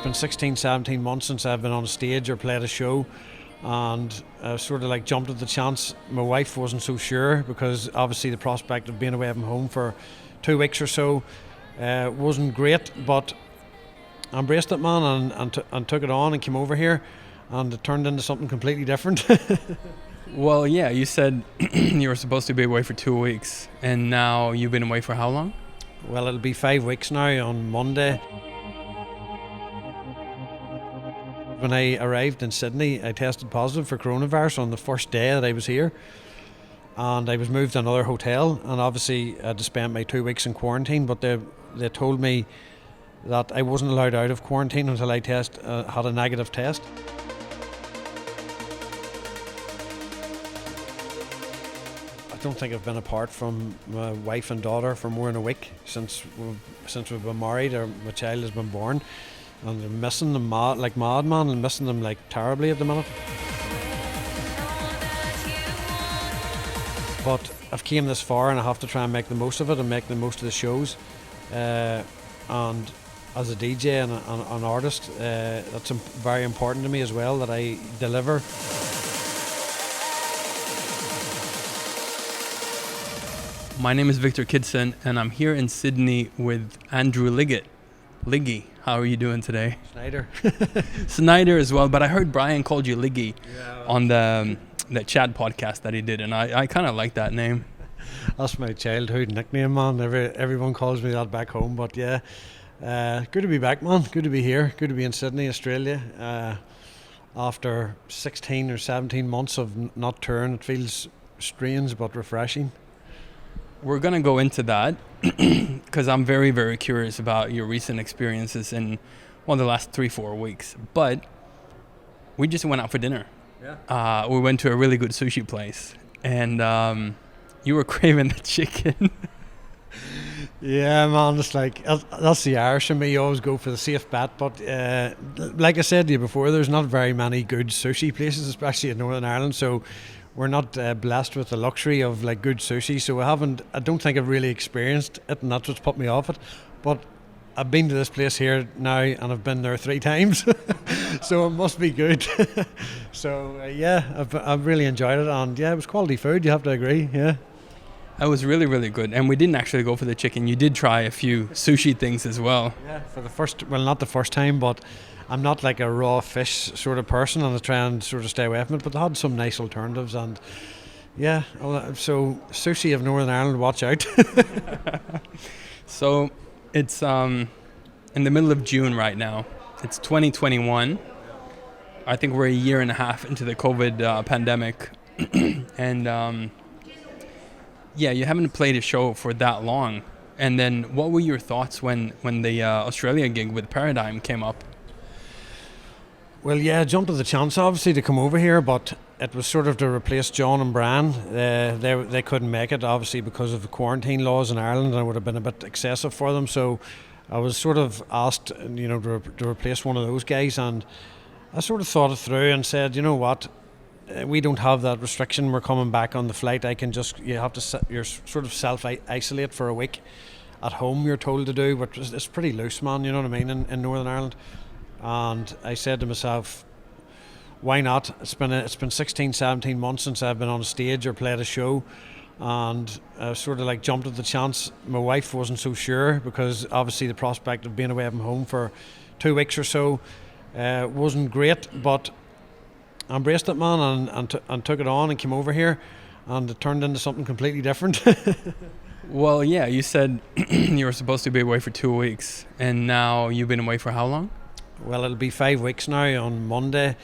been 16, 17 months since I've been on stage or played a show, and I sort of like jumped at the chance. My wife wasn't so sure because obviously the prospect of being away from home for 2 weeks or so wasn't great, but I embraced it, man, and took it on and came over here, and it turned into something completely different. Well, yeah, you said you were supposed to be away for 2 weeks, and now you've been away for how long? Well, it'll be 5 weeks now on Monday. When I arrived in Sydney, I tested positive for coronavirus on the first day that I was here, and I was moved to another hotel, and obviously I had to spend my 2 weeks in quarantine, but they told me that I wasn't allowed out of quarantine until I had a negative test. I don't think I've been apart from my wife and daughter for more than a week since we've been married, or my child has been born. And I'm missing them like madman, and missing them like terribly at the minute. But I've came this far, and I have to try and make the most of it and make the most of the shows. And as a DJ and an artist, that's very important to me as well, that I deliver. My name is Victor Kidson, and I'm here in Sydney with Andrew Liggett. Liggy, how are you doing today? Sneijder. Sneijder as well, but I heard Bryan called you Liggy on the chat podcast that he did, and I kind of like that name. That's my childhood nickname, man. Everyone calls me that back home, but yeah. Good to be back, man. Good to be here. Good to be in Sydney, Australia. After 16 or 17 months of not touring, it feels strange but refreshing. We're going to go into that because I'm very, very curious about your recent experiences in, the last 3-4 weeks. But we just went out for dinner. Yeah. We went to a really good sushi place, and you were craving the chicken. Yeah, man, it's like, that's the Irish in me. You always go for the safe bet, but like I said to you before, there's not very many good sushi places, especially in Northern Ireland, so we're not blessed with the luxury of like good sushi, so I don't think I've really experienced it, and that's what's put me off it. But I've been to this place here now, and I've been there 3 times, so it must be good. So yeah, I've really enjoyed it, and yeah, it was quality food, you have to agree, yeah. It was really, really good. And we didn't actually go for the chicken. You did try a few sushi things as well. Yeah, not the first time, but I'm not like a raw fish sort of person, and I try and sort of stay away from it, but they had some nice alternatives, and yeah, so sushi of Northern Ireland, watch out. So it's in the middle of June right now. It's 2021. I think we're a year and a half into the COVID pandemic. And yeah, you haven't played a show for that long. And then what were your thoughts when the Australia gig with Paradigm came up? Well, yeah, I jumped at the chance, obviously, to come over here, but it was sort of to replace John and Bryan. They couldn't make it, obviously, because of the quarantine laws in Ireland, and it would have been a bit excessive for them. So I was sort of asked, to replace one of those guys, and I sort of thought it through and said, you know what, we don't have that restriction. We're coming back on the flight. You're sort of self-isolate for a week at home, you're told to do, but it's pretty loose, man, you know what I mean, in Northern Ireland. And I said to myself, why not? It's been 16, 17 months since I've been on stage or played a show, and I sort of like jumped at the chance. My wife wasn't so sure because obviously the prospect of being away from home for 2 weeks or so wasn't great, but I embraced it, man, and took it on and came over here, and it turned into something completely different. Well, yeah, you said you were supposed to be away for 2 weeks, and now you've been away for how long? Well, it'll be 5 weeks now on Monday.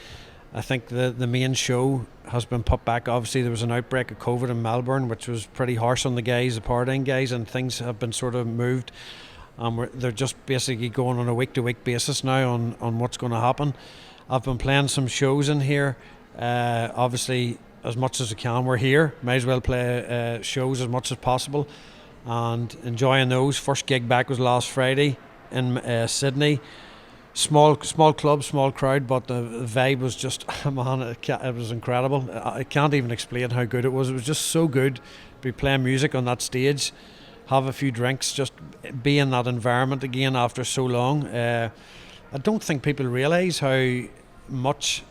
I think the main show has been put back. Obviously, there was an outbreak of COVID in Melbourne, which was pretty harsh on the guys, the Paradigm guys, and things have been sort of moved. They're just basically going on a week-to-week basis now on what's going to happen. I've been playing some shows in here. Obviously, as much as I can, we're here. Might as well play shows as much as possible and enjoying those. First gig back was last Friday in Sydney. Small club, small crowd, but the vibe was just, man, it was incredible. I can't even explain how good it was. It was just so good to be playing music on that stage, have a few drinks, just be in that environment again after so long. I don't think people realise how much.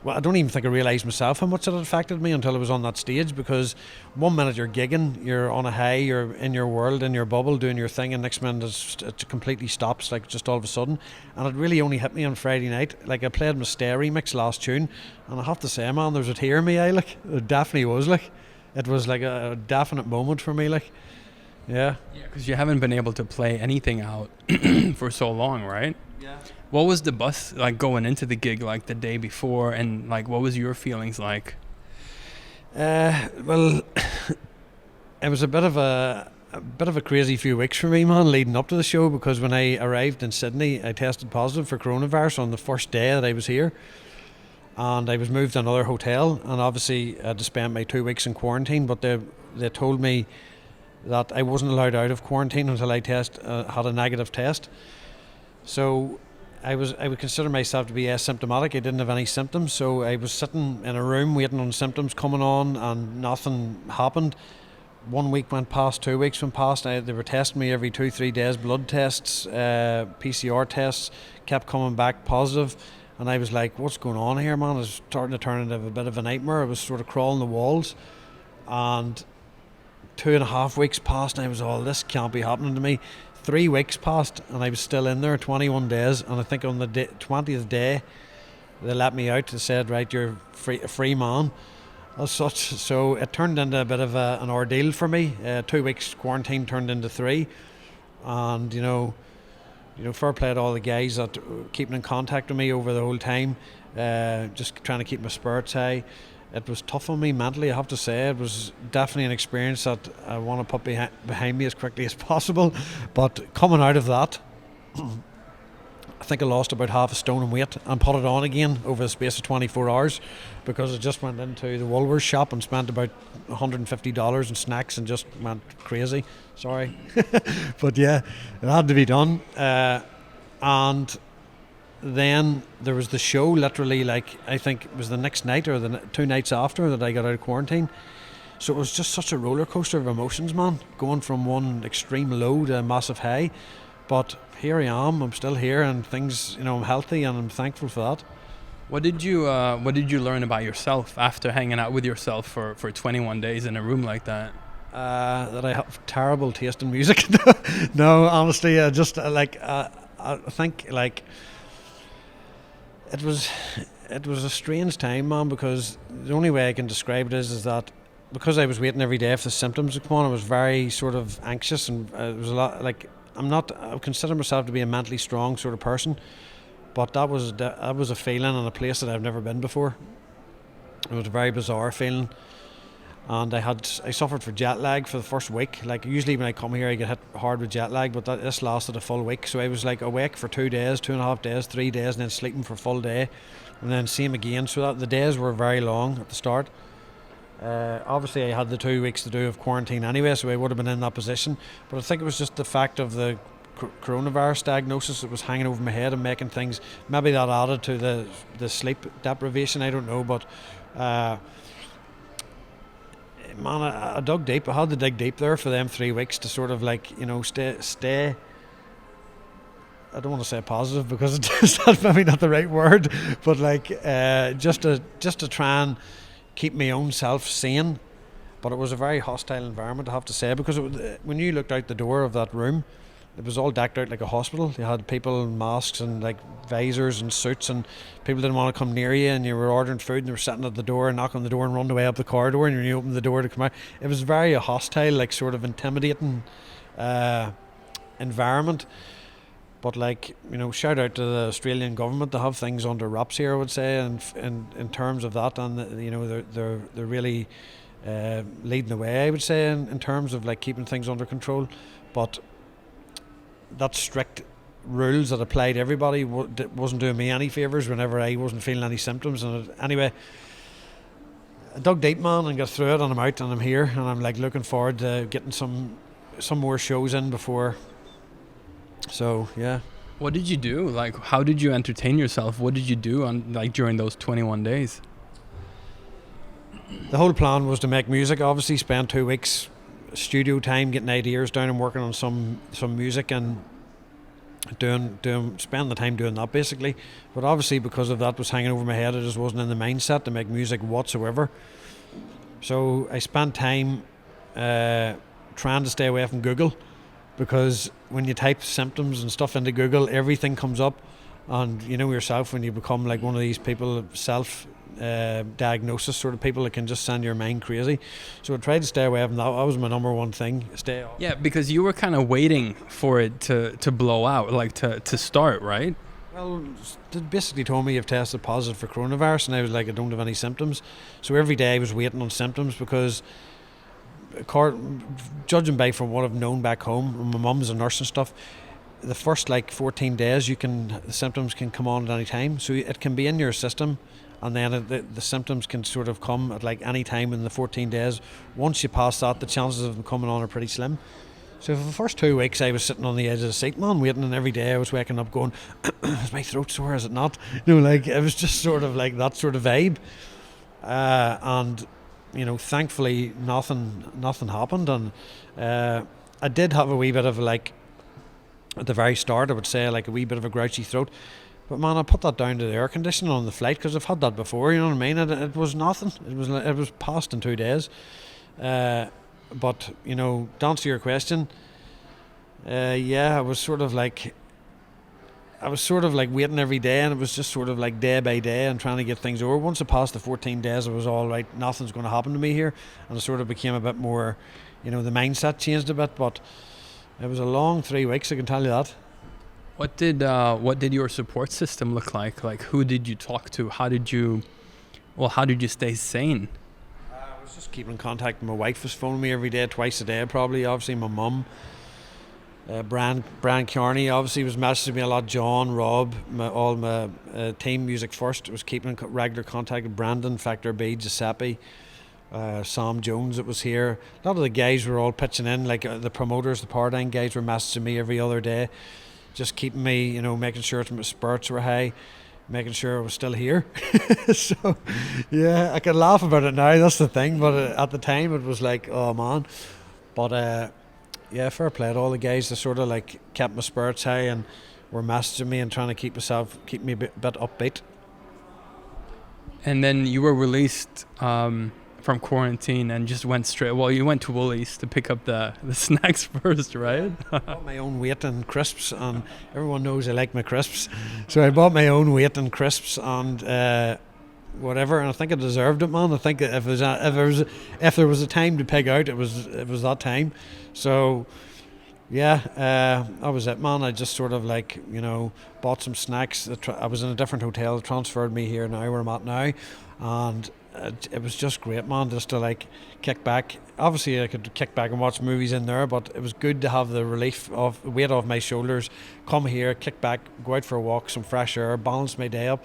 Well, I don't even think I realised myself how much it had affected me until I was on that stage, because one minute you're gigging, you're on a high, you're in your world, in your bubble, doing your thing, and next minute it completely stops, like just all of a sudden. And it really only hit me on Friday night. Like, I played my Stay remix last tune, and I have to say, man, there was a tear in my eye, like, it definitely was, like. It was like a definite moment for me, like, yeah. Yeah, because you haven't been able to play anything out for so long, right? Yeah. What was the bus like going into the gig, like the day before, and like what was your feelings like? Well, it was a bit of a crazy few weeks for me, man, leading up to the show, because when I arrived in Sydney, I tested positive for coronavirus on the first day that I was here, and I was moved to another hotel, and obviously I had to spend my 2 weeks in quarantine. But they told me that I wasn't allowed out of quarantine until I had a negative test. So I would consider myself to be asymptomatic. I didn't have any symptoms, so I was sitting in a room waiting on symptoms coming on, and nothing happened. 1 week went past, 2 weeks went past. They were testing me every 2-3 days, blood tests, PCR tests, kept coming back positive, and I was like, what's going on here, man? It was starting to turn into a bit of a nightmare. I was sort of crawling the walls, and 2.5 weeks passed, and I was, this can't be happening to me. 3 weeks passed, and I was still in there, 21 days, and I think on the 20th day they let me out. They said, right, you're a free man as such. So it turned into a bit of an ordeal for me. 2 weeks quarantine turned into 3, and you know, fair play to all the guys that were keeping in contact with me over the whole time, just trying to keep my spirits high. It was tough on me mentally, I have to say. It was definitely an experience that I want to put behind me as quickly as possible. But coming out of that, I think I lost about half a stone in weight and put it on again over the space of 24 hours, because I just went into the Woolworths shop and spent about $150 in snacks and just went crazy. Sorry. But yeah, it had to be done. And then there was the show, literally, like, I think it was the next night or the 2 nights after that I got out of quarantine. So it was just such a roller coaster of emotions, man, going from one extreme low to a massive high. But here I am, I'm still here, and things, I'm healthy, and I'm thankful for that. What did you learn about yourself after hanging out with yourself for 21 days in a room like that? That I have terrible taste in music. No, honestly, I think, like, it was a strange time, man, because the only way I can describe it is that because I was waiting every day for the symptoms to come on, I was very sort of anxious, and it was a lot, like, I consider myself to be a mentally strong sort of person, but that was a feeling in a place that I've never been before. It was a very bizarre feeling, and I suffered for jet lag for the first week. Like, usually when I come here I get hit hard with jet lag, but this lasted a full week, so I was like awake for 2 days, 2.5 days, 3 days, and then sleeping for a full day, and then same again. So that the days were very long at the start. Obviously I had the 2 weeks to do of quarantine anyway, so I would have been in that position, but I think it was just the fact of the coronavirus diagnosis that was hanging over my head and making things, maybe that added to the sleep deprivation, I don't know. But man, I dug deep. I had to dig deep there for them 3 weeks to sort of, like, stay. I don't want to say positive, because that's maybe not the right word, but like just to try and keep my own self sane. But it was a very hostile environment, I have to say, because when you looked out the door of that room, it was all decked out like a hospital. You had people in masks and like visors and suits, and people didn't want to come near you, and you were ordering food and they were sitting at the door and knocking on the door and running away up the corridor, and when you opened the door to come out, it was very a hostile, like, sort of intimidating environment. But, like, shout out to the Australian government to have things under wraps here, I would say, and in terms of that, and they're really leading the way, I would say, in terms of, like, keeping things under control. But that strict rules that applied to everybody wasn't doing me any favours whenever I wasn't feeling any symptoms. And anyway, I dug deep, man, and got through it, and I'm out and I'm here, and I'm, like, looking forward to getting some more shows in before. So yeah. What did you do? Like, how did you entertain yourself? What did you do during those 21 days? The whole plan was to make music. Obviously, spend 2 weeks studio time getting ideas down and working on some music, and spend the time doing that basically. But obviously because of that was hanging over my head, I just wasn't in the mindset to make music whatsoever. So I spent time trying to stay away from Google, because when you type symptoms and stuff into Google, everything comes up, and you know yourself when you become like one of these people, self diagnosis sort of people that can just send your mind crazy. So I tried to stay away from that. That was my number one thing. Stay off. Yeah, because you were kind of waiting for it to blow out, like to start, right? Well, they basically told me you've tested positive for coronavirus, and I was like, I don't have any symptoms. So every day I was waiting on symptoms, because judging by from what I've known back home, my mum's a nurse and stuff, the first like 14 days the symptoms can come on at any time. So it can be in your system, and then the symptoms can sort of come at like any time in the 14 days. Once you pass that, the chances of them coming on are pretty slim. So for the first 2 weeks I was sitting on the edge of the seat, man, waiting, and every day I was waking up going, is my throat sore, is it not? You know, like it was just sort of like that sort of vibe. And you know, thankfully nothing happened, and I did have a wee bit of like, at the very start I would say like a wee bit of a grouchy throat, but man, I put that down to the air conditioning on the flight, because I've had that before, you know what I mean. It was nothing. It was passed in 2 days. But you know, to answer your question, I was sort of like waiting every day, and it was just sort of like day by day and trying to get things over. Once I passed the 14 days, it was all right, nothing's going to happen to me here, and it sort of became a bit more, you know, the mindset changed a bit. But it was a long 3 weeks, I can tell you that. What did your support system look like? Like, who did you talk to? How did you stay sane? I was just keeping in contact. My wife was phoning me every day, twice a day probably. Obviously my mum, Bryan Kearney obviously was messaging me a lot. John, Rob, all my team, Music First, was keeping in regular contact with Brandon, Factor B, Giuseppe, Sam Jones that was here. A lot of the guys were all pitching in, like the promoters, the Paradigm guys were messaging me every other day, just keeping me, you know, making sure my spirits were high, making sure I was still here. So yeah, I can laugh about it now, that's the thing, but at the time it was like, oh man. But yeah, fair play to all the guys that sort of like kept my spirits high and were messaging me and trying to keep me a bit upbeat. And then you were released from quarantine and just went straight. Well, you went to Woolies to pick up the snacks first, right? I bought my own weight in crisps, and everyone knows I like my crisps, so I bought my own weight in crisps and whatever, and I think I deserved it, man. I think if there was a time to peg out, it was that time. So yeah, that was it, man. I just sort of like, you know, bought some snacks. I was in a different hotel, transferred me here now where I'm at now, and it was just great, man, just to like kick back. Obviously I could kick back and watch movies in there, but it was good to have the relief of the weight off my shoulders, come here, kick back, go out for a walk, some fresh air, balance my day up.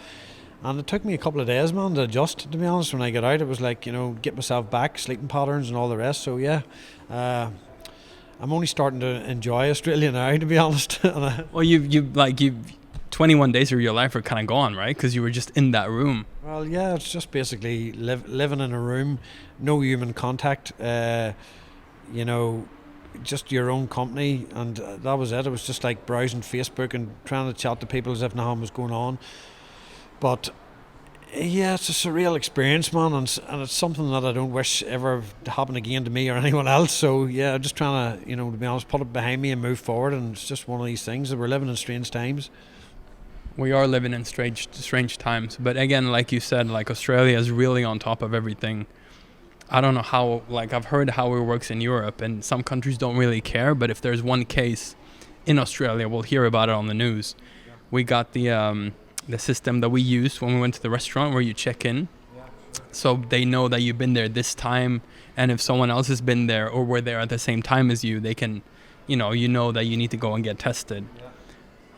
And it took me a couple of days, man, to adjust, to be honest. When I got out, it was like, you know, get myself back, sleeping patterns and all the rest. So yeah, I'm only starting to enjoy Australia now, to be honest. Well, you 21 days of your life are kind of gone, right? Because you were just in that room. Well, yeah, it's just basically living in a room, no human contact, you know, just your own company, and that was it. It was just like browsing Facebook and trying to chat to people as if nothing was going on. But yeah, it's a surreal experience, man, and it's something that I don't wish ever to happen again to me or anyone else. So yeah, I'm just trying to, you know, to be honest, put it behind me and move forward. And it's just one of these things that we're living in strange times. We are living in strange times, but again, like you said, like Australia is really on top of everything. I don't know how, like I've heard how it works in Europe, and some countries don't really care, but if there's one case in Australia, we'll hear about it on the news. Yeah. We got the system that we used when we went to the restaurant where you check in. Yeah. So they know that you've been there this time, and if someone else has been there or were there at the same time as you, they can, you know that you need to go and get tested.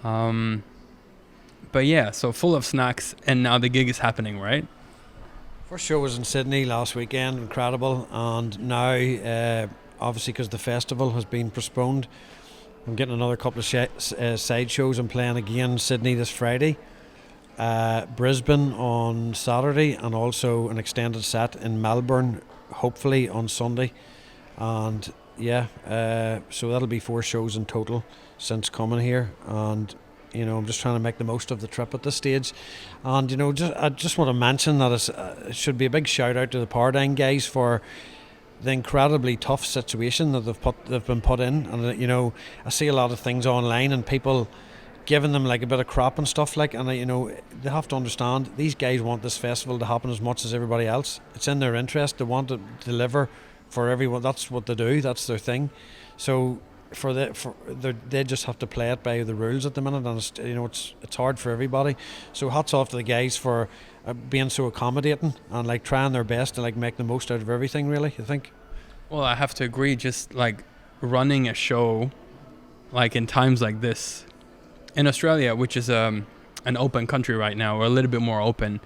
Yeah. But yeah, so full of snacks, and now the gig is happening, right? First show was in Sydney last weekend, incredible, and now obviously because the festival has been postponed, I'm getting another couple of side shows. I'm playing again Sydney this Friday, Brisbane on Saturday, and also an extended set in Melbourne hopefully on Sunday. And Yeah, so that'll be 4 shows in total since coming here, and I'm just trying to make the most of the trip at this stage. And I just want to mention that it should be a big shout out to the Paradigm guys for the incredibly tough situation that they've been put in. And I see a lot of things online and people giving them like a bit of crap and stuff like, and they have to understand these guys want this festival to happen as much as everybody else. It's in their interest. They want to deliver for everyone. That's what they do. That's their thing. So they just have to play it by the rules at the minute, and it's hard for everybody. So hats off to the guys for being so accommodating and like trying their best to like make the most out of everything. Really, I think. Well, I have to agree. Just like running a show, like in times like this, in Australia, which is an open country right now, or a little bit more open.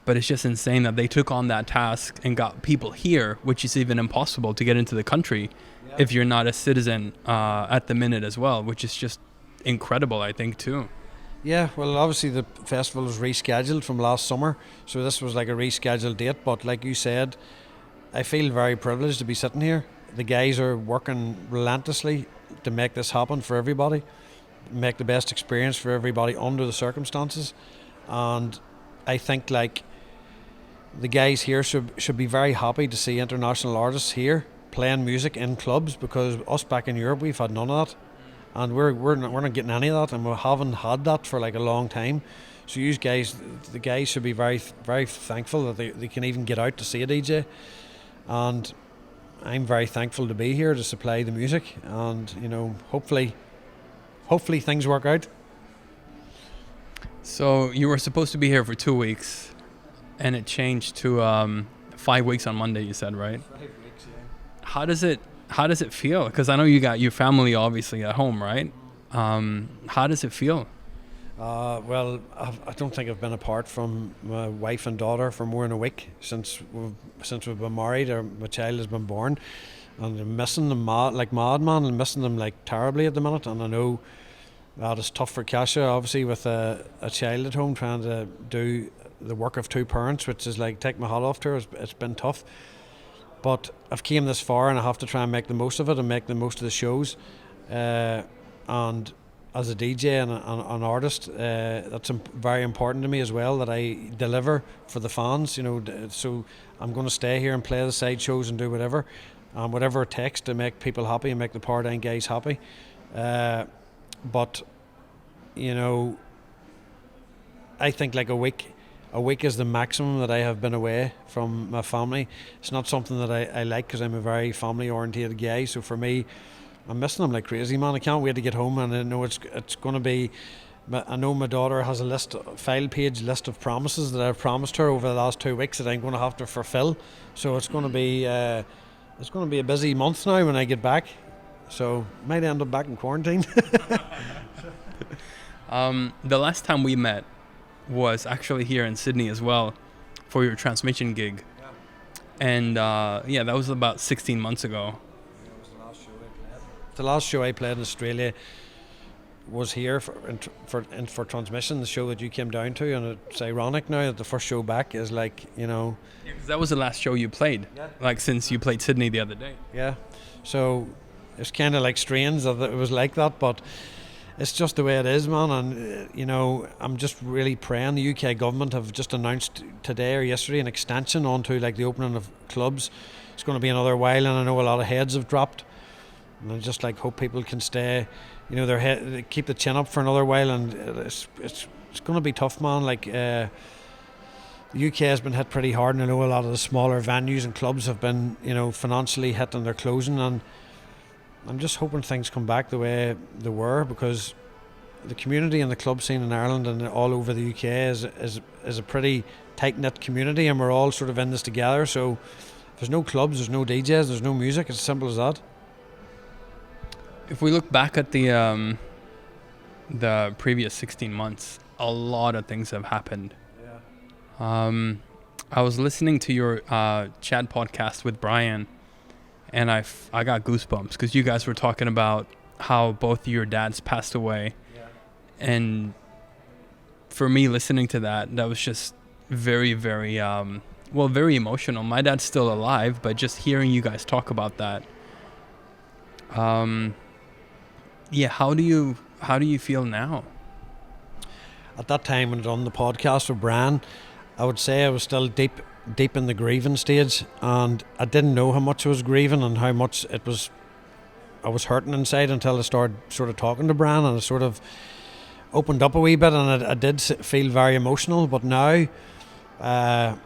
But it's just insane that they took on that task and got people here, which is even impossible to get into the country if you're not a citizen at the minute as well, which is just incredible, I think, too. Yeah, well, obviously the festival was rescheduled from last summer, so this was like a rescheduled date. But like you said, I feel very privileged to be sitting here. The guys are working relentlessly to make this happen for everybody, make the best experience for everybody under the circumstances. And I think like the guys here should be very happy to see international artists here playing music in clubs, because us back in Europe we've had none of that, and we're not getting any of that, and we haven't had that for like a long time. So the guys should be very, very thankful that they can even get out to see a DJ, and I'm very thankful to be here to supply the music, and hopefully things work out. So you were supposed to be here for 2 weeks, and it changed to 5 weeks on Monday, you said, right? 5 weeks, yeah. How does it feel? Because I know you got your family obviously at home, right? How does it feel? Well, I don't think I've been apart from my wife and daughter for more than a week since we've been married, or my child has been born, and I'm missing them like madman, and missing them like terribly at the minute. And I know that it's tough for Kasia, obviously, with a child at home, trying to do the work of 2 parents, which is like, take my hat off to her. It's been tough, but I've came this far, and I have to try and make the most of it and make the most of the shows. And as a DJ and an artist, that's very important to me as well, that I deliver for the fans. So I'm going to stay here and play the side shows and do whatever it takes to make people happy and make the Paradigm guys happy. But I think like a week is the maximum that I have been away from my family. It's not something that I like, because I'm a very family oriented guy. So for me, I'm missing them like crazy, man. I can't wait to get home, and I know it's going to be. I know my daughter has a file page list of promises that I've promised her over the last 2 weeks that I'm going to have to fulfill. So it's going to be a busy month now when I get back. So might end up back in quarantine. The last time we met was actually here in Sydney as well, for your transmission gig. Yeah. And that was about 16 months ago. Yeah, it was the last show I played. The last show I played in Australia was here for transmission, the show that you came down to, and it's ironic now that the first show back is like, Yeah, 'cause that was the last show you played, like since you played Sydney the other day. Yeah, so it's kind of like strange that it was like that, but it's just the way it is, man. And I'm just really praying. The UK government have just announced today or yesterday an extension onto like the opening of clubs. It's going to be another while, and I know a lot of heads have dropped, and I just like hope people can stay, they keep the chin up for another while. And it's going to be tough, man. Like the UK has been hit pretty hard, and I know a lot of the smaller venues and clubs have been financially hit, and they're closing. And I'm just hoping things come back the way they were, because the community and the club scene in Ireland and all over the UK is a pretty tight-knit community, and we're all sort of in this together. So if there's no clubs, there's no DJs, there's no music. It's as simple as that. If we look back at the previous 16 months, a lot of things have happened. Yeah. I was listening to your chat podcast with Bryan, and I got goosebumps, because you guys were talking about how both your dads passed away. Yeah. And for me, listening to that was just very, very, very emotional. My dad's still alive, but just hearing you guys talk about that Yeah, how do you feel now? At that time when I done the podcast with Bryan, I would say I was still deep in the grieving stage, and I didn't know how much I was grieving and how much I was hurting inside until I started sort of talking to Bryan, and I sort of opened up a wee bit, and I did feel very emotional. But now, I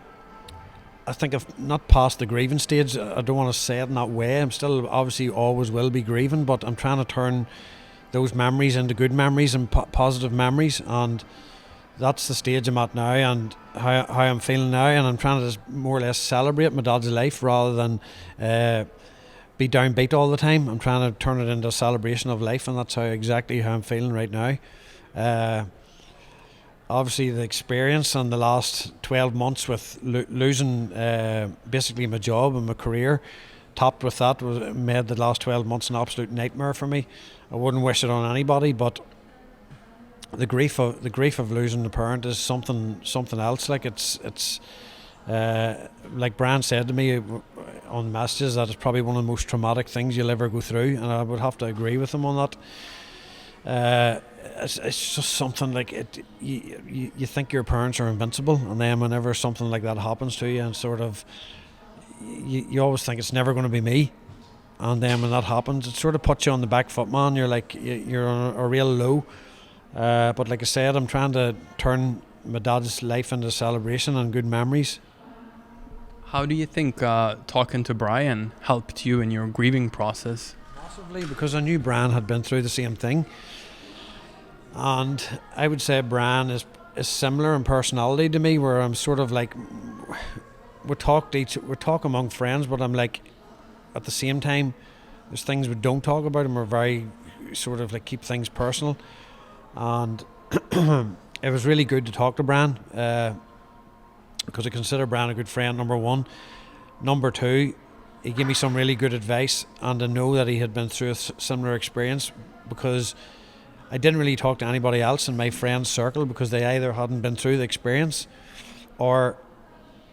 think I've not passed the grieving stage. I don't want to say it in that way. I'm still obviously always will be grieving, but I'm trying to turn those memories into good memories and positive memories, and that's the stage I'm at now, and how I'm feeling now, and I'm trying to just more or less celebrate my dad's life rather than be downbeat all the time. I'm trying to turn it into a celebration of life, and that's exactly how I'm feeling right now. Obviously the experience and the last 12 months with losing basically my job and my career, topped with that, made the last 12 months an absolute nightmare for me. I wouldn't wish it on anybody, but the grief of losing a parent is something else. Like it's like Bryan said to me on messages, that it's probably one of the most traumatic things you'll ever go through, and I would have to agree with him on that. It's just something like it. You think your parents are invincible, and then whenever something like that happens to you, and sort of you always think it's never going to be me, and then when that happens, it sort of puts you on the back foot, man. You're like you're on a real low. But like I said, I'm trying to turn my dad's life into a celebration and good memories. How do you think talking to Bryan helped you in your grieving process? Massively, because I knew Bryan had been through the same thing. And I would say Bryan is similar in personality to me, where I'm sort of like, we talk among friends, but I'm like, at the same time, there's things we don't talk about, and we're very sort of like keep things personal. And it was really good to talk to Bryan, because I consider Bryan a good friend, number one. Number two, he gave me some really good advice, and I know that he had been through a similar experience, because I didn't really talk to anybody else in my friends circle, because they either hadn't been through the experience, or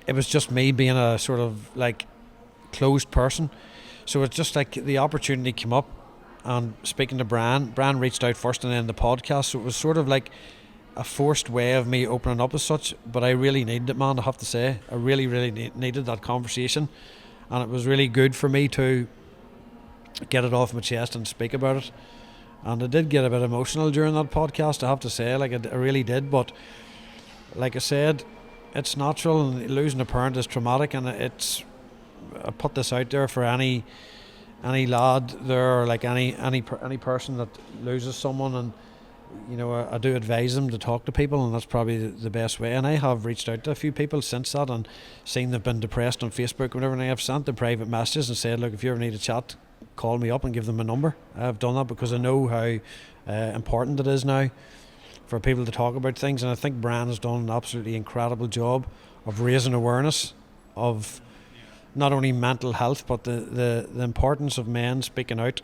it was just me being a sort of like closed person. So it's just like the opportunity came up, and speaking to Bryan reached out first and then the podcast, so it was sort of like a forced way of me opening up as such, but I really needed it, man. I have to say, I really needed that conversation, and it was really good for me to get it off my chest and speak about it. And I did get a bit emotional during that podcast, I have to say, like I really did. But like I said, it's natural, and losing a parent is traumatic, and I put this out there for any lad there, or like any person that loses someone, and you know, I do advise them to talk to people, and that's probably the best way. And I have reached out to a few people since that, and seen they've been depressed on Facebook and everything. I've sent them private messages and said, look, if you ever need a chat, call me up, and give them a number. I've done that because I know how important it is now for people to talk about things, and I think Bryan has done an absolutely incredible job of raising awareness of not only mental health, but the importance of men speaking out,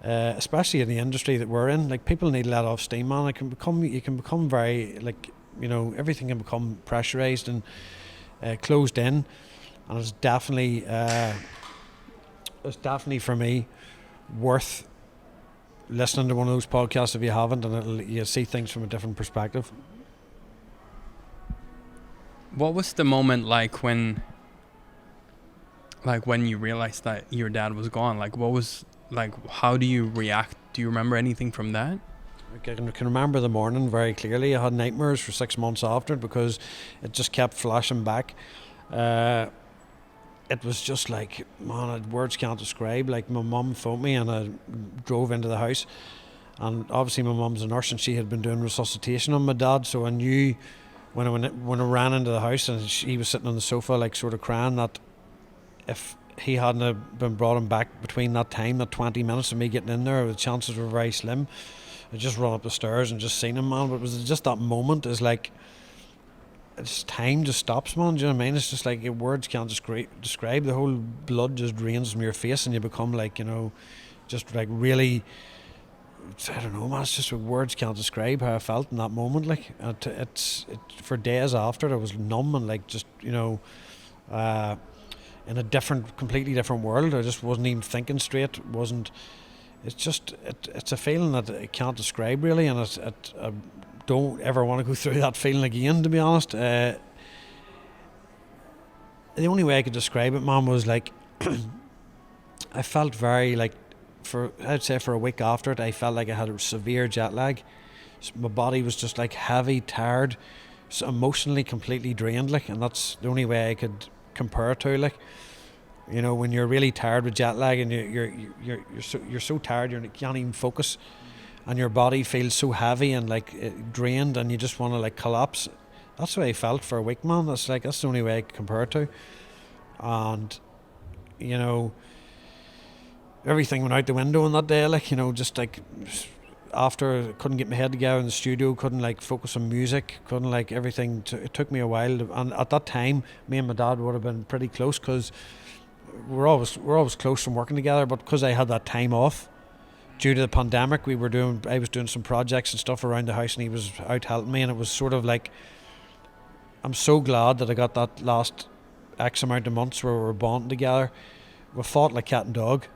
especially in the industry that we're in. Like, people need to let off steam, man. You can become very, like, you know, everything can become pressurized and closed in, and it's definitely for me worth listening to one of those podcasts if you haven't, and you'll see things from a different perspective. What was the moment like when you realized that your dad was gone? Like, what was, like, how do you react? Do you remember anything from that? I can remember the morning very clearly. I had nightmares for 6 months after it, because it just kept flashing back. It was just like, man, words can't describe. Like, my mum phoned me, and I drove into the house, and obviously my mum's a nurse, and she had been doing resuscitation on my dad, so I knew when I ran into the house and he was sitting on the sofa, like, sort of crying, that if he hadn't have been brought him back between that time, that 20 minutes of me getting in there, the chances were very slim. I just run up the stairs and just seen him, man. But it was just that moment, is like, it's time just stops, man. Do you know what I mean? It's just like, words can't describe. The whole blood just drains from your face, and you become like, you know, just like really, I don't know, man. It's just, words can't describe how I felt in that moment. Like, it's for days after, I was numb and like, just, you know, in a completely different world. I just wasn't even thinking straight. it's a feeling that I can't describe really, and I don't ever want to go through that feeling again, to be honest. The only way I could describe it, man, was like I felt very like I'd say for a week after it, I felt like I had a severe jet lag. So my body was just like heavy, tired, so emotionally completely drained, like, and that's the only way I could compare it to, like. You know, when you're really tired with jet lag and you're so tired you can't even focus, and your body feels so heavy and like drained, and you just want to like collapse. That's what I felt for a week, man. That's the only way I could compare it to. And you know, everything went out the window on that day. Like, you know, just like after couldn't get my head together in the studio, couldn't like focus on music, couldn't like everything. It took me a while, and at that time, me and my dad would have been pretty close because we're always close from working together, but because I had that time off due to the pandemic, I was doing some projects and stuff around the house, and he was out helping me, and it was sort of like, I'm so glad that I got that last X amount of months where we were bonding together. We fought like cat and dog.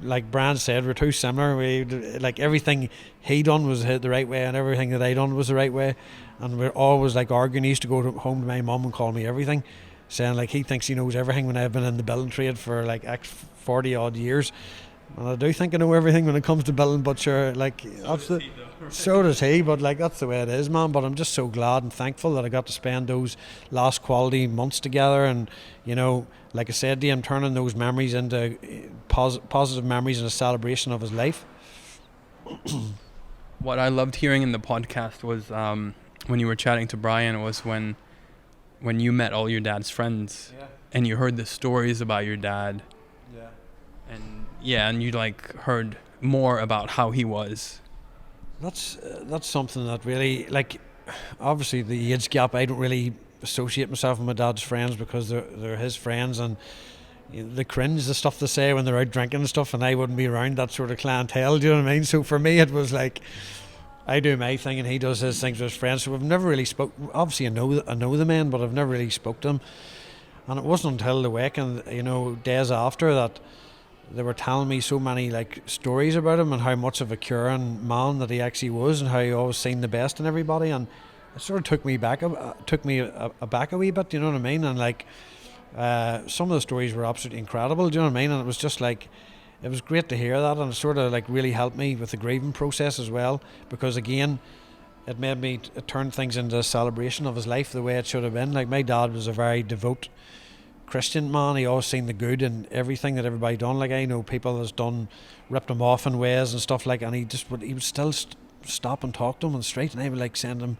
Like Bryan said, we're too similar. We like everything he done was the right way, and everything that I done was the right way, and we're always like arguing. He used to go home to my mum and call me everything, saying like he thinks he knows everything when I've been in the building trade for like 40 odd years, and I do think I know everything when it comes to building, but sure, like so does he, but like that's the way it is, man. But I'm just so glad and thankful that I got to spend those last quality months together, and you know, like I said to him, turning those memories into positive memories and a celebration of his life. What I loved hearing in the podcast was when you were chatting to Bryan, was when you met all your dad's friends, and you heard the stories about your dad, and you like heard more about how he was. That's something that really, like, obviously the age gap, I don't really associate myself with my dad's friends because they're his friends, and the cringe, the stuff they say when they're out drinking and stuff, and I wouldn't be around that sort of clientele, do you know what I mean? So for me it was like, I do my thing and he does his things with his friends, so we've never really spoke. Obviously I know the men, but I've never really spoke to them. And it wasn't until the week and, you know, days after that they were telling me so many like stories about him and how much of a caring man that he actually was, and how he always seen the best in everybody, and it sort of took me aback a wee bit, you know what I mean? And like some of the stories were absolutely incredible, do you know what I mean? And it was just like, it was great to hear that, and it sort of like really helped me with the grieving process as well, because again, it turned things into a celebration of his life the way it should have been. Like, my dad was a very devout Christian man. He always seen the good in everything that everybody done. Like, I know people has ripped him off in ways and stuff like, and he would still stop and talk to him on the street, and I would like send him,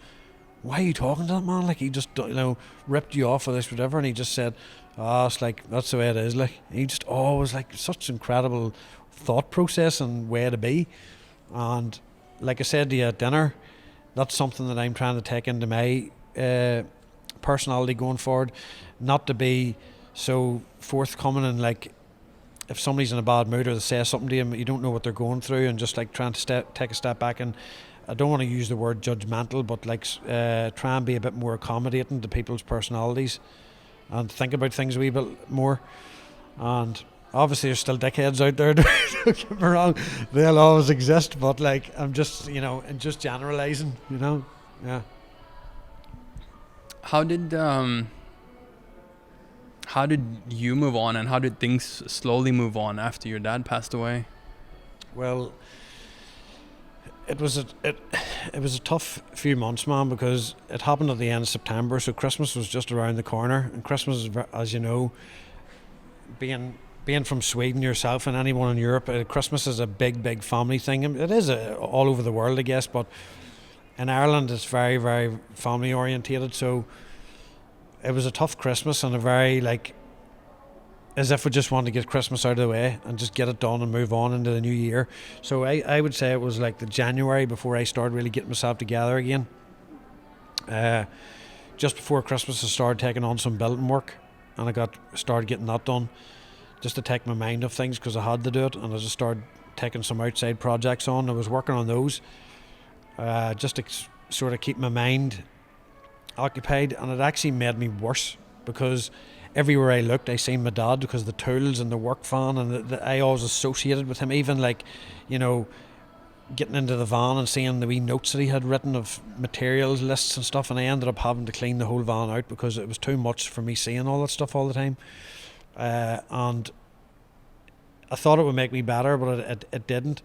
why are you talking to that man? Like, he just, you know, ripped you off for this, whatever, and he just said, it's like, that's the way it is. Like, he just always like such incredible thought process and way to be. And like I said to you at dinner, that's something that I'm trying to take into my personality going forward, not to be so forthcoming, and like, if somebody's in a bad mood or they say something to you, you don't know what they're going through, and just like trying to take a step back, and I don't want to use the word judgmental, but like try and be a bit more accommodating to people's personalities and think about things a wee bit more. And obviously there's still dickheads out there, don't get me wrong, they'll always exist, but like, I'm just, you know, and just generalising, you know. Yeah. How did you move on, and how did things slowly move on after your dad passed away? Well, it was a tough few months, man, because it happened at the end of September, so Christmas was just around the corner, and Christmas, as you know, being from Sweden yourself and anyone in Europe, Christmas is a big family thing. It is all over the world, I guess, but in Ireland it's very, very family orientated, so it was a tough Christmas, and a very like, as if we just wanted to get Christmas out of the way and just get it done and move on into the new year. So I would say it was like the January before I started really getting myself together again. Just before Christmas I started taking on some building work, and I started getting that done just to take my mind off things, because I had to do it, and I just started taking some outside projects on. I was working on those just to sort of keep my mind occupied, and it actually made me worse, because everywhere I looked, I seen my dad, because the tools and the work van, and I always associated with him. Even like, you know, getting into the van and seeing the wee notes that he had written of materials lists and stuff, and I ended up having to clean the whole van out because it was too much for me seeing all that stuff all the time. And I thought it would make me better, but it didn't.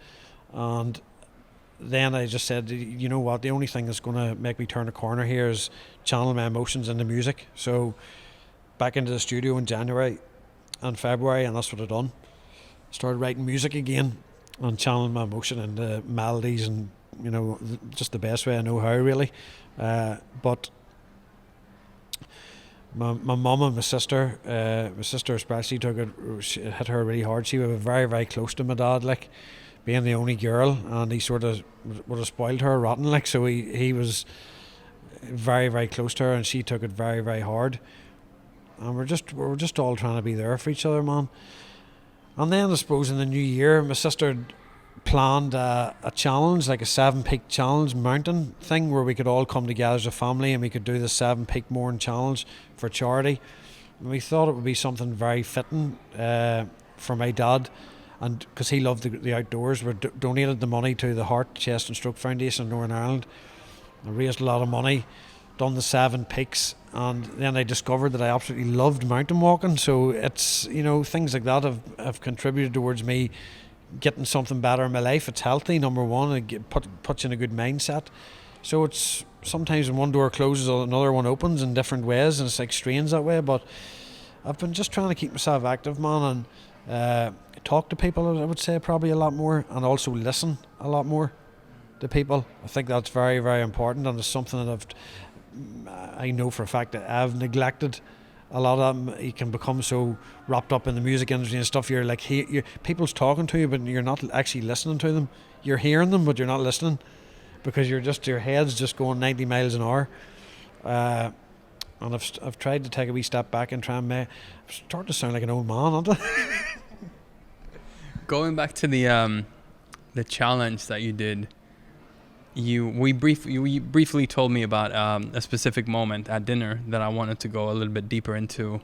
And then I just said, you know what, the only thing that's going to make me turn a corner here is channel my emotions into music. So back into the studio in January and February, and that's what I done. Started writing music again and channeling my emotion into melodies, and, you know, just the best way I know how, really. But my mum and my sister especially it hit her really hard. She was very, very close to my dad, like, being the only girl, and he sort of would have spoiled her rotten, like, so he was very, very close to her, and she took it very, very hard. And we're just all trying to be there for each other, man. And then I suppose in the new year, my sister planned a challenge, like a 7-peak challenge mountain thing, where we could all come together as a family and we could do the 7-peak morning challenge for charity. And we thought it would be something very fitting for my dad, and because he loved the outdoors. We donated the money to the Heart, Chest and Stroke Foundation in Northern Ireland. I raised a lot of money, done the 7 peaks, and then I discovered that I absolutely loved mountain walking. So it's, you know, things like that have contributed towards me getting something better in my life. It's healthy, number one, and it puts you in a good mindset. So it's sometimes when one door closes, another one opens in different ways, and it's like strange that way. But I've been just trying to keep myself active, man, and talk to people, I would say, probably a lot more, and also listen a lot more to people. I think that's very, very important, and it's something that I know for a fact that I've neglected a lot of them. You can become so wrapped up in the music industry and stuff. You're like, people's talking to you, but you're not actually listening to them. You're hearing them, but you're not listening, because your head's just going 90 miles an hour. And I've tried to take a wee step back and try and I'm starting to sound like an old man, aren't I? Going back to the challenge that you did, you briefly told me about a specific moment at dinner that I wanted to go a little bit deeper into.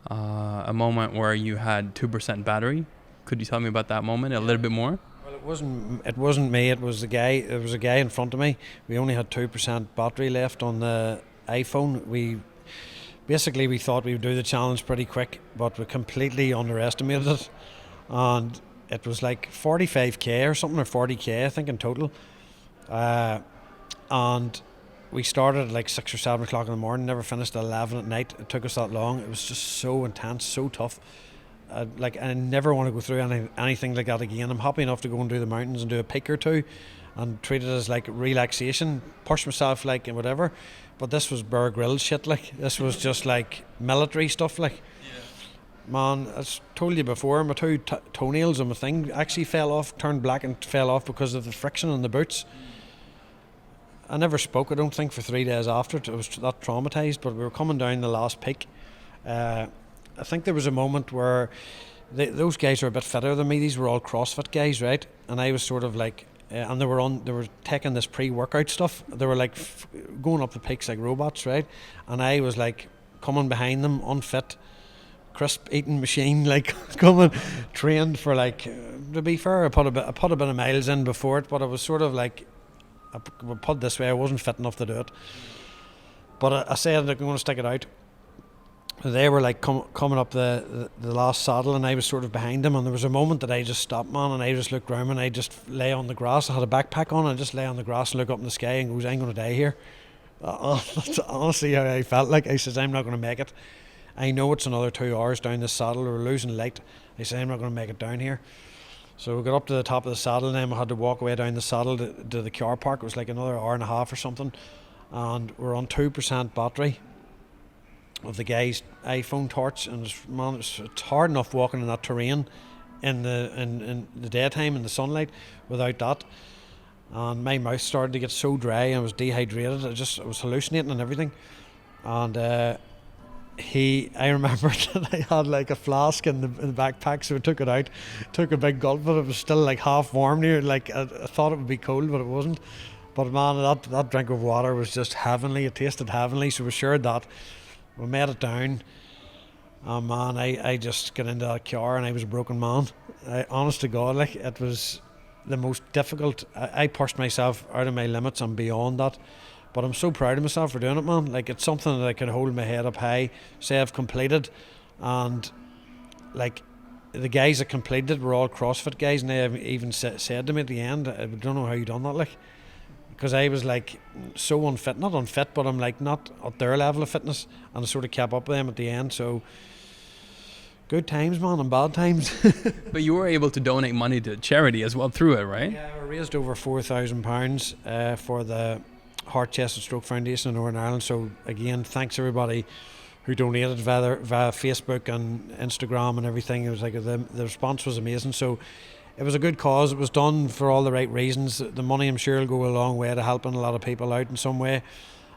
A moment where you had 2% battery. Could you tell me about that moment a little bit more? Well, it wasn't me. It was the guy. There was a guy in front of me. We only had 2% battery left on the iPhone. We thought we would do the challenge pretty quick, but we completely underestimated it. And it was like 45k or something, or 40k, I think, in total. And we started at like 6 or 7 o'clock in the morning, never finished at 11 at night. It took us that long. It was just so intense, so tough. I never want to go through anything like that again. I'm happy enough to go and do the mountains and do a peak or two and treat it as like relaxation, push myself like and whatever. But this was Bear Grylls shit, like. This was just like military stuff, like. Man, as told you before, my 2 toenails on my thing actually fell off, turned black and fell off because of the friction on the boots. I never spoke, I don't think, for 3 days after it. I was that traumatised. But we were coming down the last peak. I think there was a moment where those guys were a bit fitter than me. These were all CrossFit guys, right? And I was sort of like, and they were taking this pre-workout stuff. They were like going up the peaks like robots, right? And I was like coming behind them, unfit, crisp eating machine, like coming trained for like. To be fair, I put a bit of miles in before it, but I was sort of like, I put it this way, I wasn't fit enough to do it. But I said I'm going to stick it out. They were like coming up the last saddle, and I was sort of behind them, and there was a moment that I just stopped, man, and I just looked around, and I just lay on the grass. I had a backpack on, and I just lay on the grass and look up in the sky and goes, I'm going to die here. That's honestly how I felt. Like, I says, I'm not going to make it. I know it's another 2 hours down this saddle. We're losing light. I said, I'm not going to make it down here. So we got up to the top of the saddle, and then we had to walk away down the saddle to the car park. It was like another hour and a half or something, and we're on 2% battery of the guy's iPhone torch, and it's hard enough walking in that terrain in the daytime in the sunlight without that. And my mouth started to get so dry, and I was dehydrated. I was hallucinating and everything. And I remembered that I had like a flask in the backpack, so I took it out, took a big gulp, but it was still like half warm near. Like I thought it would be cold, but it wasn't. But man, that drink of water was just heavenly. It tasted heavenly. So we shared that. We made it down. Oh man, I just got into that car and I was a broken man. Honest to God, like it was the most difficult. I pushed myself out of my limits and beyond that. But I'm so proud of myself for doing it, man. Like it's something that I can hold my head up high, say I've completed, and like the guys that completed it were all CrossFit guys, and they have even said to me at the end, "I don't know how you done that, like." Because I was like so unfit, not unfit, but I'm like not at their level of fitness, and I sort of kept up with them at the end. So good times, man, and bad times. But you were able to donate money to charity as well through it, right? Yeah, we raised over £4,000 for the Heart, Chest and Stroke Foundation in Northern Ireland. So again, thanks everybody who donated via Facebook and Instagram and everything. It was like the response was amazing. So it was a good cause. It was done for all the right reasons. The money, I'm sure, will go a long way to helping a lot of people out in some way.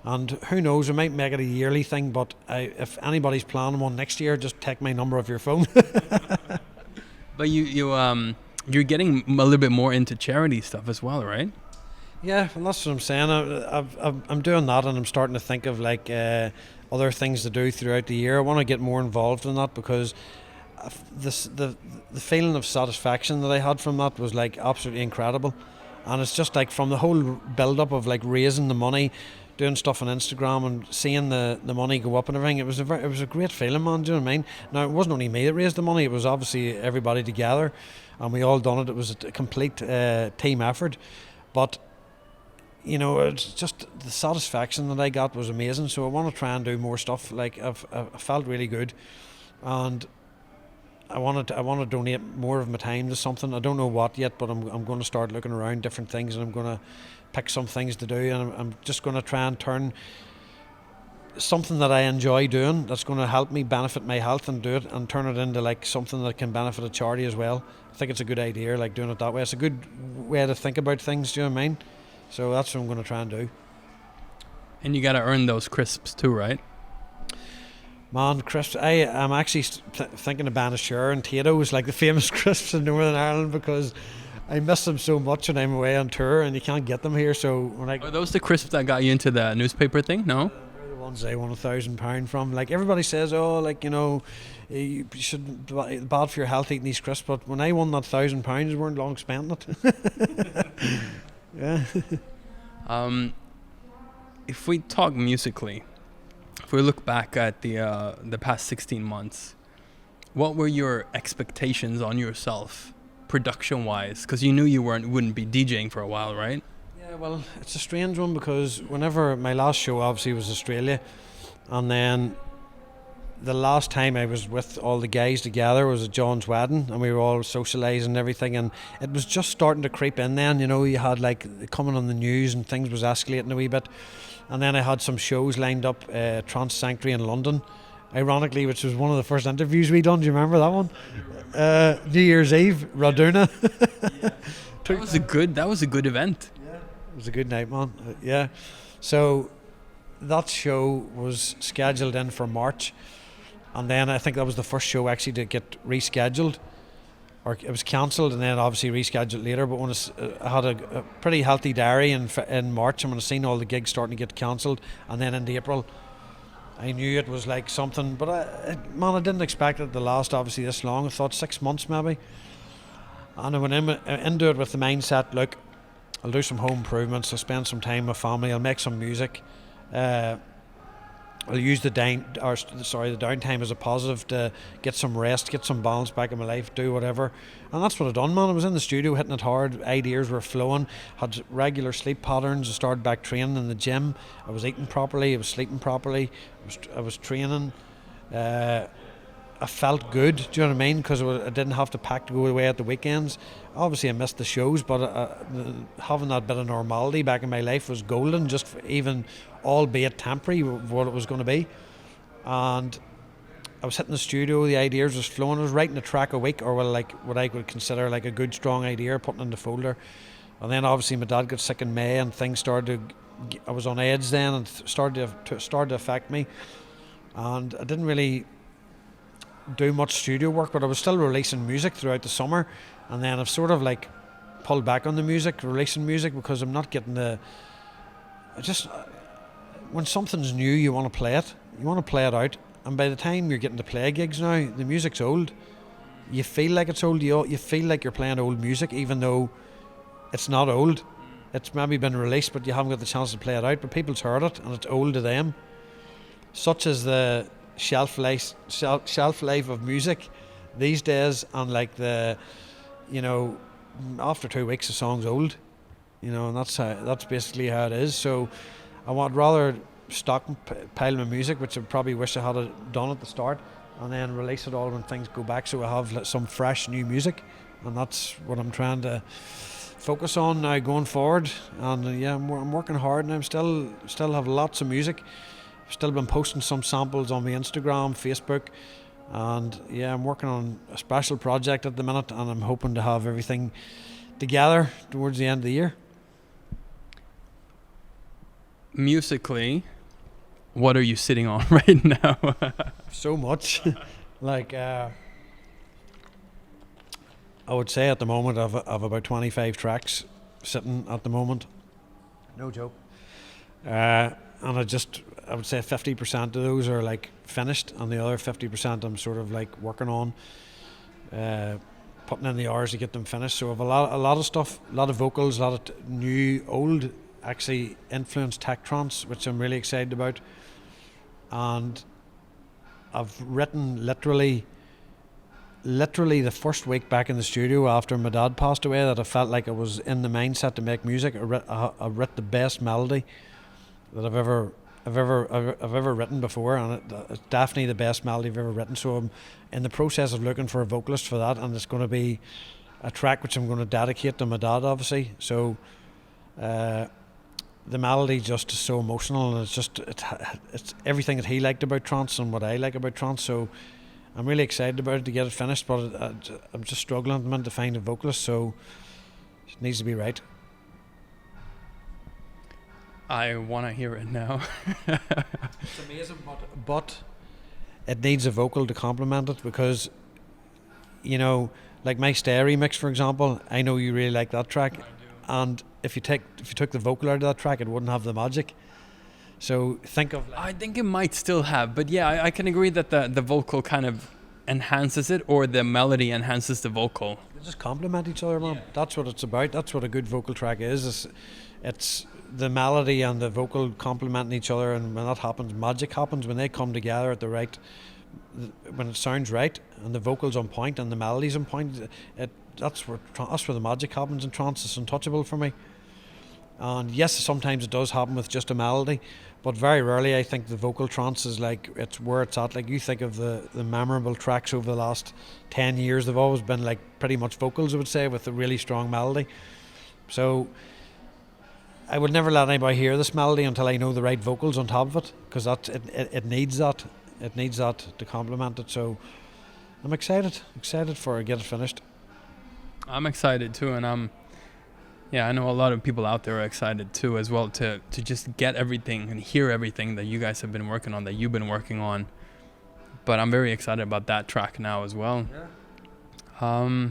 And who knows, we might make it a yearly thing, but if anybody's planning one next year, just take my number off your phone. But you're getting a little bit more into charity stuff as well, right? Yeah, well, that's what I'm saying. I'm doing that, and I'm starting to think of like other things to do throughout the year. I want to get more involved in that because the feeling of satisfaction that I had from that was like absolutely incredible. And it's just like from the whole build up of like raising the money, doing stuff on Instagram and seeing the money go up and everything, it was a great feeling, man. Do you know what I mean? Now it wasn't only me that raised the money; it was obviously everybody together, and we all done it. It was a complete team effort, but you know, it's just the satisfaction that I got was amazing. So I want to try and do more stuff. Like I felt really good, and I want to donate more of my time to something. I don't know what yet, but I'm going to start looking around different things, and I'm going to pick some things to do, and I'm just going to try and turn something that I enjoy doing that's going to help me benefit my health and do it and turn it into like something that can benefit a charity as well. I think it's a good idea, like doing it that way. It's a good way to think about things. Do you know what I mean? So that's what I'm going to try and do. And you got to earn those crisps too, right? Man, crisps. I am actually thinking of Banashire and Tato's, like the famous crisps in Northern Ireland, because I miss them so much when I'm away on tour and you can't get them here. So when Are those the crisps that got you into the newspaper thing? No? They're the ones I won £1,000 from. Like everybody says, oh, like, you know, you should bad for your health eating these crisps. But when I won that £1,000, we weren't long spending it. Yeah. If we talk musically, if we look back at the past 16 months, what were your expectations on yourself, production-wise? Because you knew you wouldn't be DJing for a while, right? Yeah, well, it's a strange one because whenever my last show obviously was Australia, and then the last time I was with all the guys together was at John's wedding, and we were all socialising and everything, and it was just starting to creep in then, you know, you had like coming on the news and things was escalating a wee bit, and then I had some shows lined up, Trance Sanctuary in London, ironically, which was one of the first interviews we done. Do you remember that one? New Year's Eve, Raduna. That was a good event. Yeah, it was a good night, man. Yeah, so that show was scheduled in for March. And then I think that was the first show actually to get rescheduled, or it was cancelled and then obviously rescheduled later. But when I had a pretty healthy diary in March, and when I seen all the gigs starting to get cancelled, and then in April, I knew it was like something. But I didn't expect it to last obviously this long. I thought 6 months maybe. And I went into it with the mindset, look, I'll do some home improvements, I'll spend some time with family, I'll make some music. I'll use the downtime as a positive to get some rest, get some balance back in my life, do whatever. And that's what I done, man. I was in the studio hitting it hard, ideas were flowing, had regular sleep patterns, I started back training in the gym, I was eating properly, I was sleeping properly, I was training. I felt good, do you know what I mean? Because I didn't have to pack to go away at the weekends. Obviously I missed the shows, but having that bit of normality back in my life was golden, just for even, albeit temporary, what it was going to be. And I was hitting the studio, the ideas was flowing, I was writing a track a week, or like what I would consider like a good strong idea, putting in the folder. And then obviously my dad got sick in May and things started to, I was on edge then and started to affect me. And I didn't really do much studio work, but I was still releasing music throughout the summer, and then I've sort of like pulled back on the music, releasing music, because I'm not getting when something's new, you want to play it out, And by the time you're getting to play gigs now, the music's old. You feel like it's old. You feel like you're playing old music, even though it's not old. It's maybe been released, but you haven't got the chance to play it out. But people's heard it, and it's old to them. Such as the shelf life of music these days, and like after 2 weeks, the song's old. And that's basically how it is. So I would rather stockpile my music, which I probably wish I had done at the start, and then release it all when things go back, so I have some fresh new music, and that's what I'm trying to focus on now going forward. And I'm working hard, and I'm still have lots of music. I've still been posting some samples on my Instagram, Facebook, and I'm working on a special project at the minute, and I'm hoping to have everything together towards the end of the year. Musically, what are you sitting on right now? So much. I would say at the moment I've about 25 tracks sitting at the moment. No joke. And I would say 50% of those are like finished, and the other 50% I'm sort of like working on, putting in the hours to get them finished. So I've a lot of stuff, a lot of vocals, a lot of new, old, actually influenced tech trance, which I'm really excited about. And I've written literally the first week back in the studio after my dad passed away, that I felt like I was in the mindset to make music. I wrote the best melody that I've ever written before, and it's definitely the best melody I've ever written. So I'm in the process of looking for a vocalist for that, and it's going to be a track which I'm going to dedicate to my dad, obviously. So the melody just is so emotional, and it's everything that he liked about trance and what I like about trance. So I'm really excited about it to get it finished, but I'm just struggling at the minute to find a vocalist, so it needs to be right. I want to hear it now. It's amazing, but it needs a vocal to complement it, because like my Stay remix, for example, I know you really like that track, and if you took the vocal out of that track, it wouldn't have the magic. So think of I think it might still have, but I can agree that the vocal kind of enhances it, or the melody enhances the vocal. They just complement each other, man. That's what it's about. That's what a good vocal track is. It's the melody and the vocal complementing each other, and when that happens, magic happens. When they come together at when it sounds right, and the vocals on point and the melody's on point, that's where the magic happens in trance. It's untouchable for me. And yes, sometimes it does happen with just a melody, but very rarely I think the vocal trance is like, it's where it's at. Like, you think of the memorable tracks over the last 10 years, they've always been like pretty much vocals, I would say, with a really strong melody. So I would never let anybody hear this melody until I know the right vocals on top of it, because it needs that. It needs that to complement it. So I'm excited for it, get it finished. I'm excited too, and I know a lot of people out there are excited too as well, to just get everything and hear everything that you guys have been working on, that you've been working on. But I'm very excited about that track now as well. Yeah.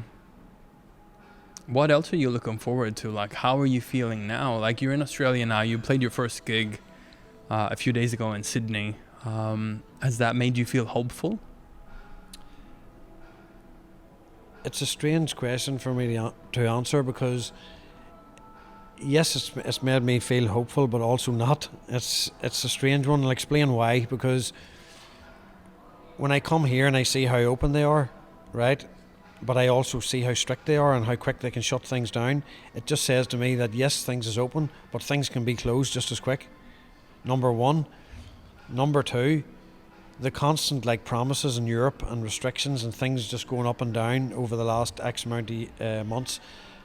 What else are you looking forward to? Like, how are you feeling now? Like, you're in Australia now. You played your first gig a few days ago in Sydney. Has that made you feel hopeful? It's a strange question for me to answer, because yes, it's made me feel hopeful, but also not. It's a strange one. I'll explain why. Because when I come here and I see how open they are, right, but I also see how strict they are and how quick they can shut things down, it just says to me that yes, things is open, but things can be closed just as quick. Number one. Number two, the constant promises in Europe and restrictions and things just going up and down over the last X amount of months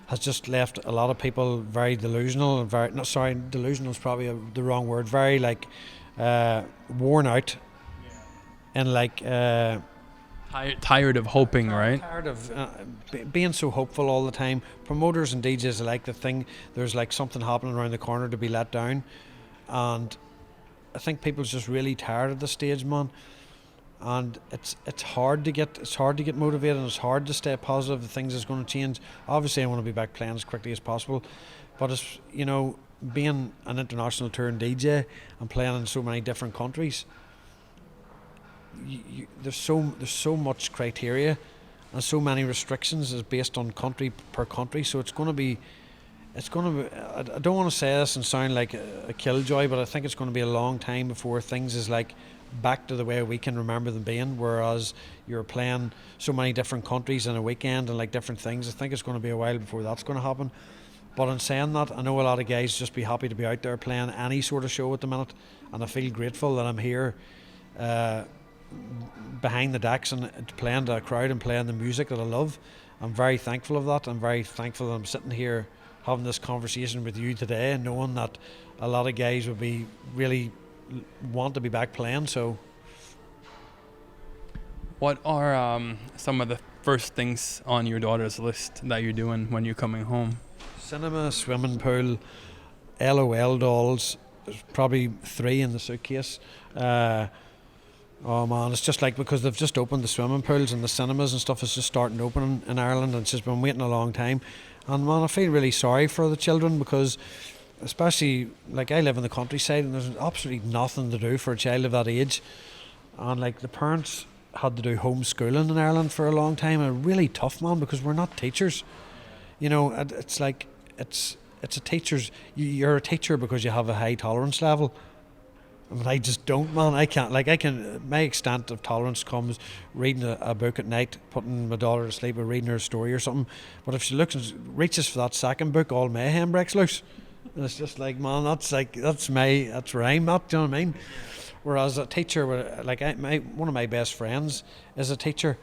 has just left a lot of people very delusional and delusional is probably the wrong word, very worn out, and tired of hoping, right? Tired of being so hopeful all the time. Promoters and DJs alike, there's something happening around the corner to be let down, and I think people's just really tired at this stage, man. And it's hard to get motivated, and it's hard to stay positive that things is going to change. Obviously I want to be back playing as quickly as possible, but it's being an international touring DJ and playing in so many different countries, there's so much criteria and so many restrictions is based on country per country. So it's going to be. I don't want to say this and sound like a killjoy, but I think it's going to be a long time before things is like back to the way we can remember them being. Whereas you're playing so many different countries in a weekend and like different things, I think it's going to be a while before that's going to happen. But in saying that, I know a lot of guys just be happy to be out there playing any sort of show at the minute, and I feel grateful that I'm here behind the decks and playing to a crowd and playing the music that I love. I'm very thankful of that. I'm very thankful that I'm sitting here having this conversation with you today and knowing that a lot of guys would be really want to be back playing. So What are some of the first things on your daughter's list that you're doing when you're coming home? cinema, swimming pool, LOL dolls. There's probably 3 in the suitcase. Oh man, it's just like because they've just opened the swimming pools and the cinemas and stuff is just starting to open in Ireland, and it's just been waiting a long time. And man, I feel really sorry for the children because, especially like I live in the countryside and there's absolutely nothing to do for a child of that age, and like the parents had to do homeschooling in Ireland for a long time, and really tough, man, because we're not teachers. You know, it's like it's a teacher's. You're a teacher because you have a high tolerance level. I mean, I just don't, man. I can't. Like, I can. My extent of tolerance comes reading a book at night, putting my daughter to sleep, or reading her a story or something. But if she looks and reaches for that second book, all mayhem breaks loose. And it's just like, man, that's where I'm at. Do you know what I mean? Whereas a teacher, like one of my best friends is a teacher,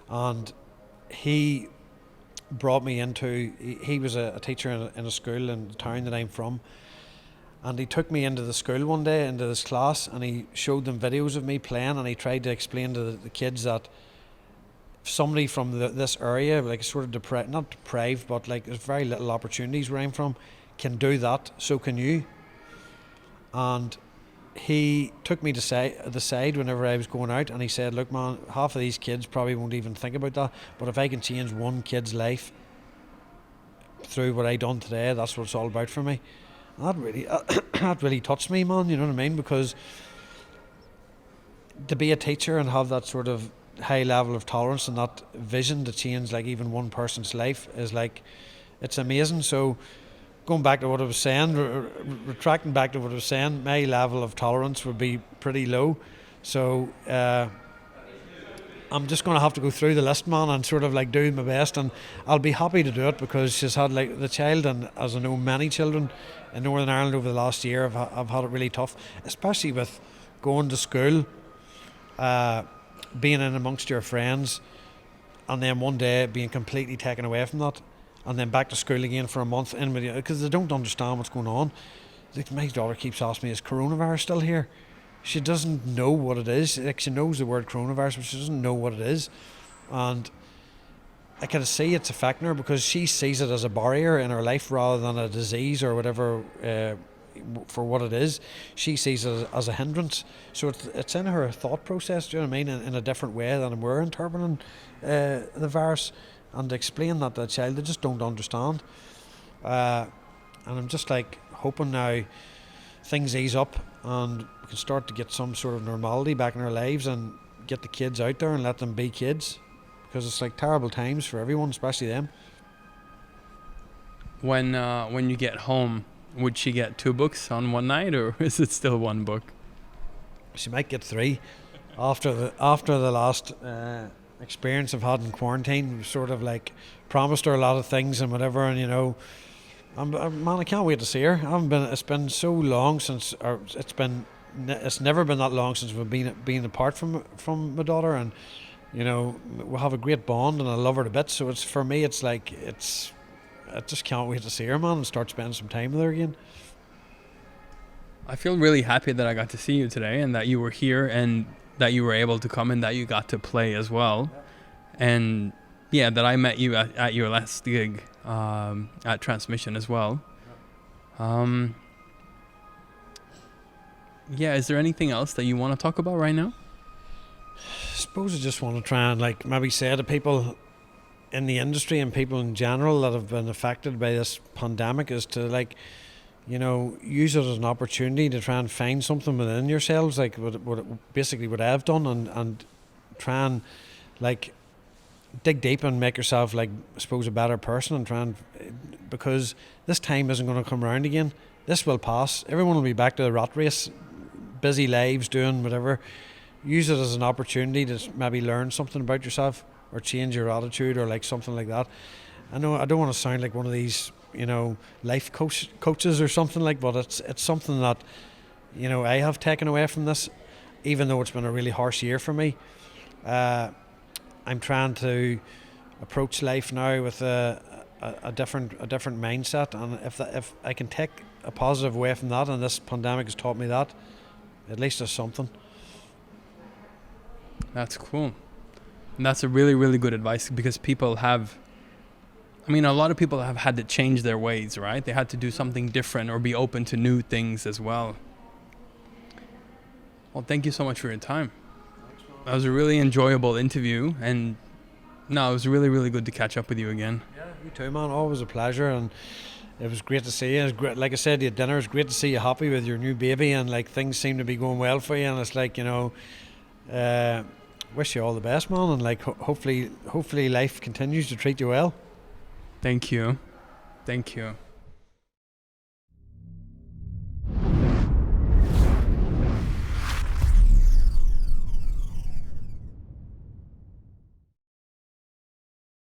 and he brought me into. He was a teacher in a school in the town that I'm from. And he took me into the school one day, into this class, and he showed them videos of me playing, and he tried to explain to the kids that somebody from this area, like sort of not deprived, but like there's very little opportunities where I'm from, can do that, so can you. And he took me to the side whenever I was going out, and he said, look man, half of these kids probably won't even think about that, but if I can change one kid's life through what I done today, that's what it's all about for me. That really touched me, man, you know what I mean? Because to be a teacher and have that sort of high level of tolerance and that vision to change like even one person's life is like, it's amazing. So going back to what I was saying, retracting back to what I was saying, my level of tolerance would be pretty low. So I'm just going to have to go through the list, man, and sort of like do my best, and I'll be happy to do it because she's had like the child, and as I know many children in Northern Ireland over the last year have had it really tough, especially with going to school, being in amongst your friends, and then one day being completely taken away from that, and then back to school again for a month in with you because they don't understand what's going on. Like, my daughter keeps asking me, is coronavirus still here? She doesn't know what it is. Like, she knows the word coronavirus, but she doesn't know what it is. And I can see it's affecting her because she sees it as a barrier in her life rather than a disease or whatever for what it is. She sees it as a hindrance. So it's in her thought process, do you know what I mean, in a different way than we're interpreting the virus. And to explain that to a child, they just don't understand. And I'm just like hoping now things ease up and we can start to get some sort of normality back in our lives and get the kids out there and let them be kids, because it's like terrible times for everyone, especially them. When you get home, would she get 2 books on one night, or is it still 1 book? She might get 3 after the last experience I've had in quarantine. We've sort of like promised her a lot of things and whatever, and you know, man, I can't wait to see her. It's been so long since, or it's never been that long since we've been apart from my daughter, and you know, we have a great bond, and I love her to bits. So it's, for me, it's like I just can't wait to see her, man, and start spending some time with her again. I feel really happy that I got to see you today, and that you were here, and that you were able to come, and that you got to play as well, and yeah, that I met you at your last gig at Transmission as well. Yeah, is there anything else that you want to talk about right now? I suppose I just want to try and like maybe say to people in the industry and people in general that have been affected by this pandemic is to like use it as an opportunity to try and find something within yourselves, like basically what I've done, and try and like dig deep and make yourself, like, I suppose, a better person, and try and, because this time isn't going to come around again. This will pass. Everyone will be back to the rat race, busy lives, doing whatever. Use it as an opportunity to maybe learn something about yourself, or change your attitude, or like something like that. I know I don't want to sound like one of these, life coaches or something like, but it's something that, I have taken away from this, even though it's been a really harsh year for me. I'm trying to approach life now with a different mindset, and if I can take a positive away from that, and this pandemic has taught me that, at least there's something. That's cool. And that's a really, really good advice, because a lot of people have had to change their ways, right? They had to do something different or be open to new things as well. Well, thank you so much for your time. That was a really enjoyable interview, and it was really, really good to catch up with you again. Yeah, you too, man. Always a pleasure, and it was great to see you. It was great, like I said at dinner, it's great to see you happy with your new baby, and like things seem to be going well for you, and it's like, wish you all the best, man, and like hopefully life continues to treat you well. Thank you.